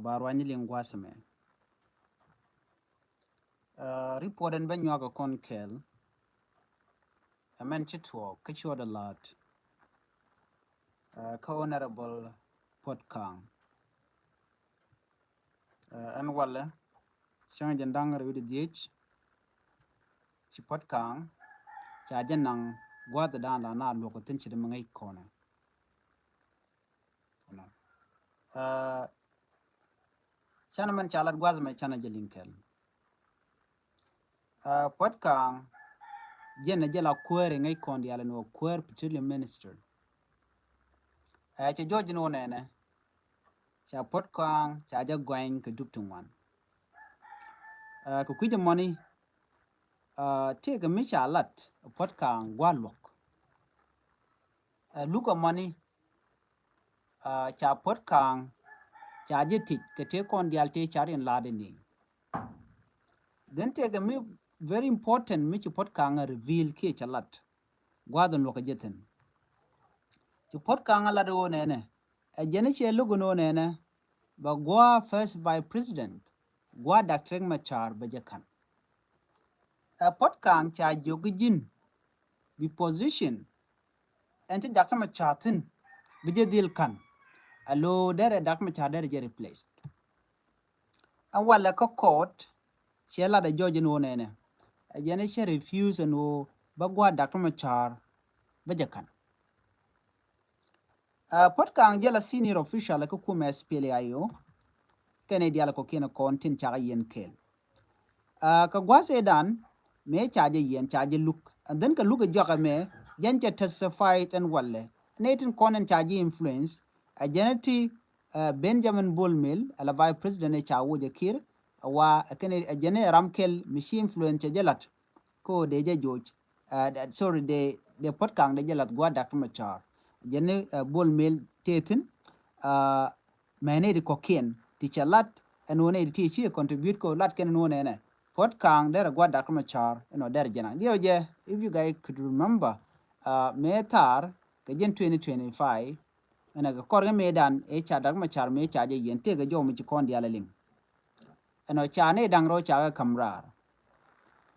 barwany lingwa same report and ben yoga kon kel amen chitwo kichwa the lot ko honorable potkang an wala chang jandang ru dich chi potkang cha janang gwa da dan la na lo ko tin chi de mangai kona chana man chalat gwa me chana jelinkel potkang jena jela kwere ngai kondi ala no kwer particular minister cha George no nene cha potkang cha ja gwain ke duptungwan ku kuje money te ga mi cha lat potkang gwalok luka money cha potkang cha jeti ke te kondi alte charin lade ni then te ga mi very important mi chi potkang reveal ke cha lat gwadon loka jeten chi potkang ala do nene jene che lugo no nene ba gwa first vice president gwa Dr. Machar bajakan potkang cha jogijin bi position anti Dr. Machatin bija dil kan alo dere Dr. Machar dere je replaced awala ko court chela da George no nene jene che refuse no bagwa Dr. Machar bajakan potkang jela senior official ko kuma SPLAIO kene diala ko kena kontin cha yen kel ka gwase dan me charge yen charge look and then ka look a joga me jente testified and walle netin konen charge influence a geneti Benjamin Bullmill ala vice president e chawo je kir wa kene a gene ramkel mishi influence jelat ko de je George sorry de potkang de jelat gwa Dr. Machar gene Bullmill tetin mane de kokien ti chalat and one ti chi contribute ko lat ken no ne potkang there gwa Dr. Machar there jena dio je if you guys could remember metar ke jen 2025 ana ga korga medan e cha Dr. Machar me cha je yen te ga jo mi kon dia ling cha ne dang ro cha ga kamrar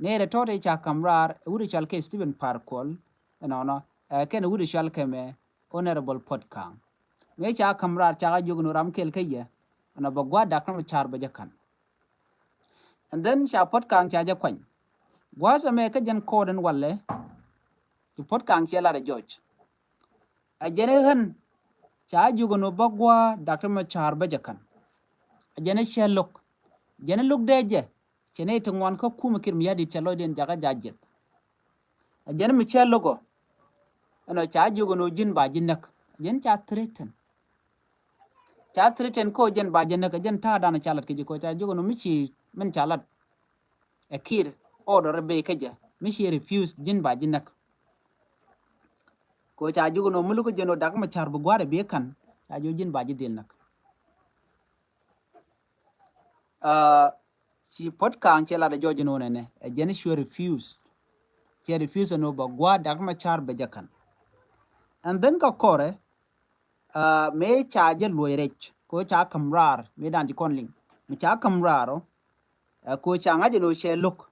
ne re tote cha kamrar uri chal ke Stephen Parkol no ken uri chal ke me honorable potkang me cha kamrar cha ga jogno ram kel ke ye ana bagwa Dr. Machar bajakan and then cha potkang cha ja kwan gwaza me ka jan koden walle ti potkang chela de George a jene han cha jogno bagwa Dr. Machar bajakan a jene shelok jene luk deje chene tungwan ko kuma kir mi yadi chalo den jaga jajet a jene mi chelogo ano cha jogno jin ba jinnak jen cha threaten ko jen ba jinnak jen ta dana chalat ke ko cha jogno mi chi men chalat a kir order be keja mi chi refuse jin ba jinnak ko cha jogno mulu ko jeno Dr. Machar bu gware be kan cha jo jin ba jidel nak si potkang chela da George no ne a jen sure refuse che refuse no ba gwa Dr. Machar bajakan and then ka kore me cha je loirech ko cha kamrar me dan di konling me cha kamraro ko cha ngaje no she look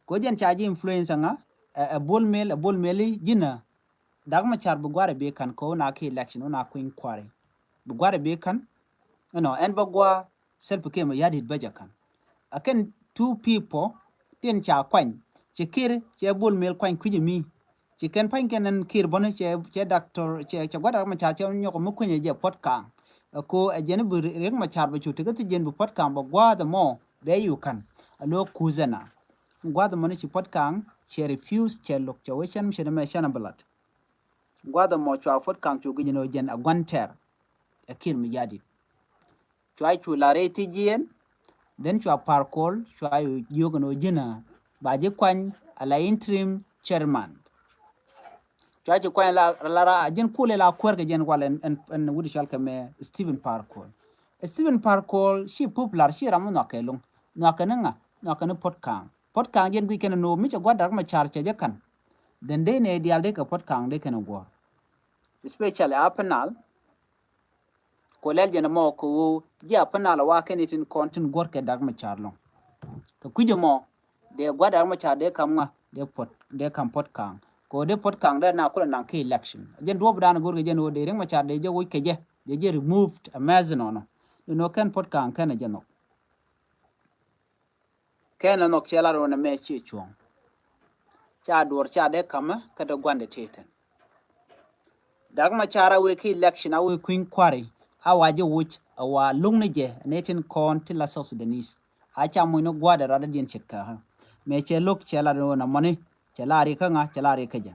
ko jen cha ji influence nga a Bullmill jina Dr. Machar bu gware be kan ko na ke election na ko inquiry bu gware be kan en ba gwa self ke me yadi bajakan aken two people ten cha kwan chikir che Bullmill kwan kujimi chicken pan kenen kir bone che doctor che gwada ma cha che nyoko mu kunye je potkang ko ajene bu rek ma char bu chuti ga tijen bu potkang ba gwada mo de you can alo kuzana gwada mo ne chi potkang che refuse che lok che wechen che me shana blood gwada mo chwa potkang chu gi no jen a gwanter a kir mi yadi chwa chu la re tijen then chwa parkol chwa yogo no jina ba je kwan ala interim chairman chaji kwa la jen kule la kwerge jen wala en wudi shalka me Stephen Parkol shi popular shi ramu no kelung no kananga no kan potkang jen gwi ken no mi gwa Dr. Machar che jekan den de ne dial de ka potkang de ken go especially apenal ko lel jena mo ko ja pana la wa ken tin kontin gor ke dag ma charlo ka kuje mo de gwa dag ma char de kam nga de kam pot kang ko de pot kang da na ko nan ke election jen do bdan gor ge jen o de ring ma char de je wo ke je removed amazon ono no ken pot kang ken je no ken no chela ro na me chi chuong cha dor cha de kam ka de gwande teten dag ma chara we ke election awe queen kwari awaje wuch awa lungne je netin kon tila so sudanis acha mo no gwada rada dien chekka ha me che lok chela ro na moni chela ri ka nga chela ri ka ja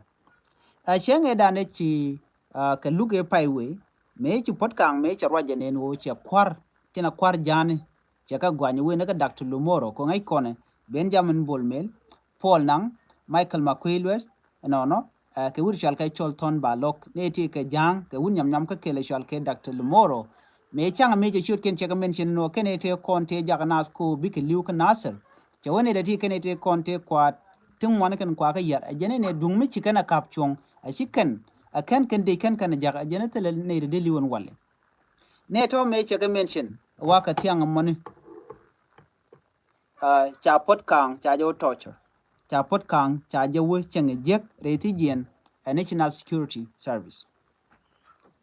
a shenge da ne chi ka luge paiwe me chi potkang me cha roje ne no che kwar tina kwar jani che ka gwani we ne ka dr lumoro ko ngai kone benjamin bolmel paul nang michael mcquilwes no ke wur shal kai cholton ba lok ne ti ke jang ke wun nyam ka kele shal ke dr lumoro me changa me je shoot ken che ka mention no ken te konte jaganas ko bi ke liu ka nasir che woni da ti ken te konte kwa tin wani kan kwa ka yar ajene ne dung mi chikana kap chong a chikan a kan de kan jaga ajene tele ne de liwon walle ne to me che ka mention wa ka tiang moni cha pot kang cha jo torture cha pot kang cha jo wo chenge jek reti jien a national security service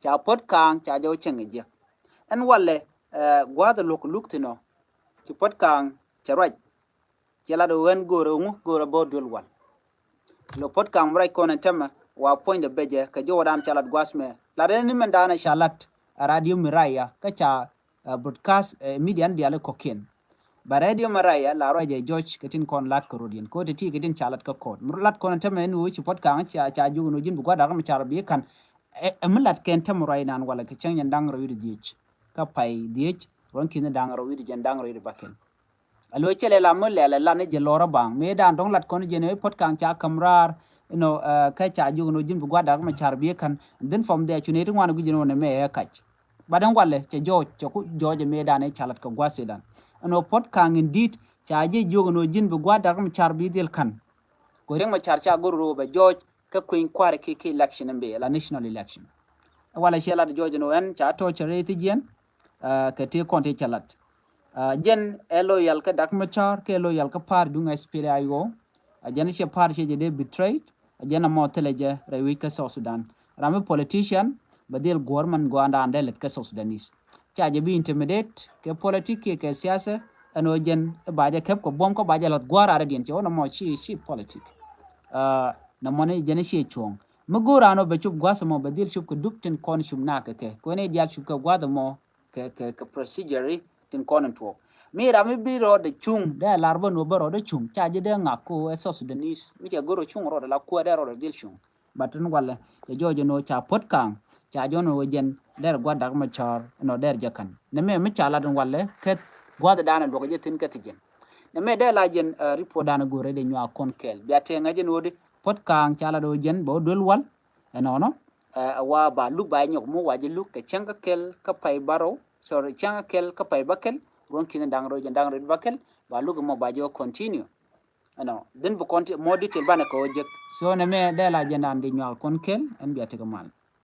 cha pot kang cha jo chenge jek en walle gwa da lok luktino ci pot kang cha raj yala do wen goro bodul wal lo pot kang mrai konen tema wa point de beje ka jodan chalat gwasme la den ni mendana shalat radio miraya ka cha broadcast media ndiale koken ba radio miraya la roje george ketin kon lat ko rodien ko ti ketin chalat ka ko lat konen tema en wo ci pot kang cha jugo no jin bu gwada kam char bi kan emilat ken tem ray nan wala ke chen ndang ro yidi dich ka pai dich ron kin ndang ro yidi jen ndang ro yidi baken alo chele la mo le la ne je lora bang me dan dong lat kon je ne pot kang cha kamrar ka cha ju no jin bu gwada ma char bi kan then from there chune rin wan gu jino ne me kach badan wale che jo je me dan e chalat ka gwase dan pot kang indeed cha je ju no jin bu gwada ma char bi del kan ko rin ma char cha goro ba jo ka queen kware ke election mbe la national election wala shela de jojo no en cha to chere ti jen ka te konte chalat jen loyal ka dak machar ke loyal ka par dunga spirayo jen che par che de betrayed jen mo teleje rewi ka so sudan rame politician badil government go anda andelet ka so sudanis cha je bi intimidate ke politique ke siasa ano jen baje kep ko bom ko baje lot gwara radien che ono mo chi politique na mone jene she chong mugura no be chup gwasa mo badil chup ko duptin kon shum na ke ko ne dial chup ko gwada mo ke procedure tin kon to mi ra mi biro de chung de larbo no baro de chung cha je de ngako e so sudanis mi ke goro chung ro de la ko de ro de dil chung batun wala je jojo no cha pot kang cha jono jen der gwada ma char no der jakan ne me mi cha la dun wala ke gwada dana do ko je tin ke tijen ne me de la jen report dana gore de nya kon kel biate ngaje no de pot kang chala do jen bo dul wal enono wa ba lu ba nyok mo waje lu ke changa kel ka pai baro sorry changa kel ka pai bakel ron kin dang ro jen dang ro bakel ba lu mo ba jo continue ano den bu konti mo detail bana ko je so ne me de la jen ande nyal kon kel en biate ko mal